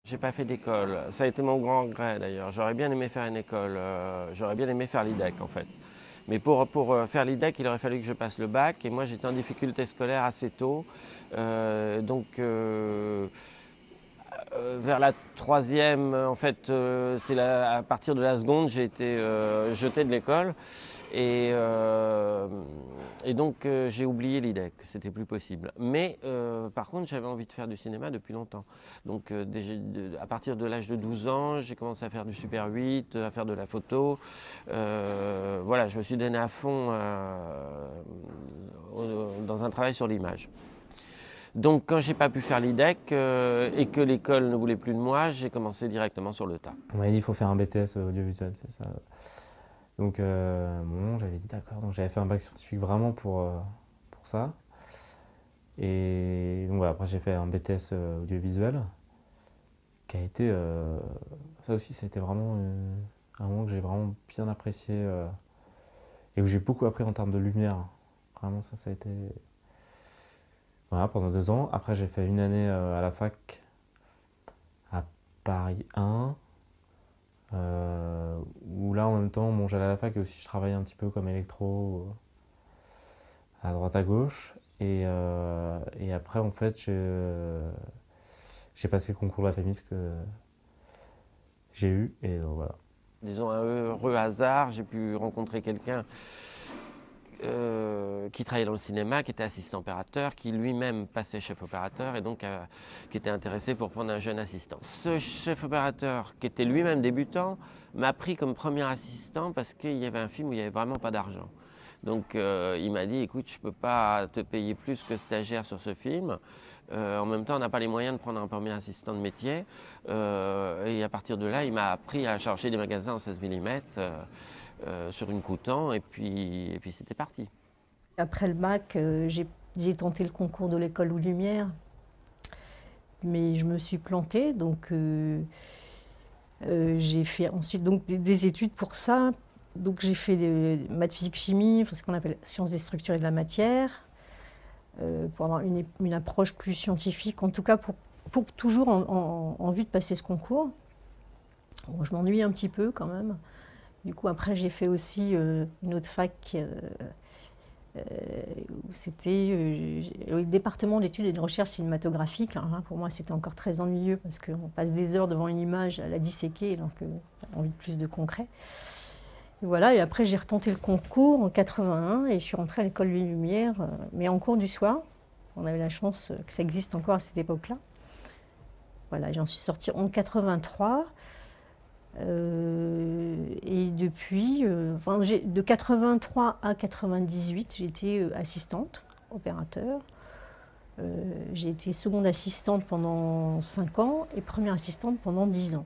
J'ai pas fait d'école, ça a été mon grand regret d'ailleurs. J'aurais bien aimé faire une école, j'aurais bien aimé faire l'IDEC en fait. Mais pour faire l'IDEC, il aurait fallu que je passe le bac et moi j'étais en difficulté scolaire assez tôt. Vers la troisième, en fait, à partir de la seconde, j'ai été jeté de l'école. Et, euh, et donc j'ai oublié l'IDEC, c'était plus possible. Mais par contre j'avais envie de faire du cinéma depuis longtemps. Donc à partir de l'âge de 12 ans, j'ai commencé à faire du Super 8, à faire de la photo. Voilà, je me suis donné à fond dans un travail sur l'image. Donc quand j'ai pas pu faire l'IDEC et que l'école ne voulait plus de moi, j'ai commencé directement sur le tas. On m'avait dit qu'il faut faire un BTS audiovisuel, c'est ça. Donc bon, j'avais dit d'accord. Donc j'avais fait un bac scientifique vraiment pour ça. Et donc voilà, après j'ai fait un BTS audiovisuel qui a été... ça aussi, ça a été vraiment un moment que j'ai vraiment bien apprécié et où j'ai beaucoup appris en termes de lumière. Vraiment, ça a été... Voilà, pendant 2 ans. Après, j'ai fait une année à la fac à Paris 1. Où là, en même temps, bon, j'allais à la fac et aussi je travaillais un petit peu comme électro à droite à gauche. Et après, en fait, j'ai passé le concours de la FEMIS que j'ai eu. Et donc, voilà. Disons un heureux hasard, j'ai pu rencontrer quelqu'un qui travaillait dans le cinéma, qui était assistant opérateur, qui lui-même passait chef opérateur et donc qui était intéressé pour prendre un jeune assistant. Ce chef opérateur, qui était lui-même débutant, m'a pris comme premier assistant parce qu'il y avait un film où il n'y avait vraiment pas d'argent. Donc il m'a dit, écoute, je ne peux pas te payer plus que stagiaire sur ce film. En même temps, on n'a pas les moyens de prendre un premier assistant de métier. Et à partir de là, il m'a appris à charger des magasins en 16 mm sur une Coutan et puis c'était parti. Après le bac, j'ai tenté le concours de l'école aux Lumières, mais je me suis plantée, donc j'ai fait ensuite donc, des études pour ça. Donc j'ai fait des maths, physique, chimie, ce qu'on appelle sciences des structures et de la matière, pour avoir une approche plus scientifique, en tout cas pour toujours en vue de passer ce concours. Bon, je m'ennuie un petit peu quand même. Du coup, après, j'ai fait aussi une autre fac où c'était le département d'études et de recherche cinématographique. Hein, pour moi, c'était encore très ennuyeux parce qu'on passe des heures devant une image à la disséquer, donc j'ai envie de plus de concret. Et voilà, et après, j'ai retenté le concours en 81 et je suis rentrée à l'école des Lumières, mais en cours du soir. On avait la chance que ça existe encore à cette époque-là. Voilà, j'en suis sortie en 83. Et depuis, de 83 à 98, j'ai été assistante, opérateur. J'ai été seconde assistante pendant 5 ans et première assistante pendant 10 ans.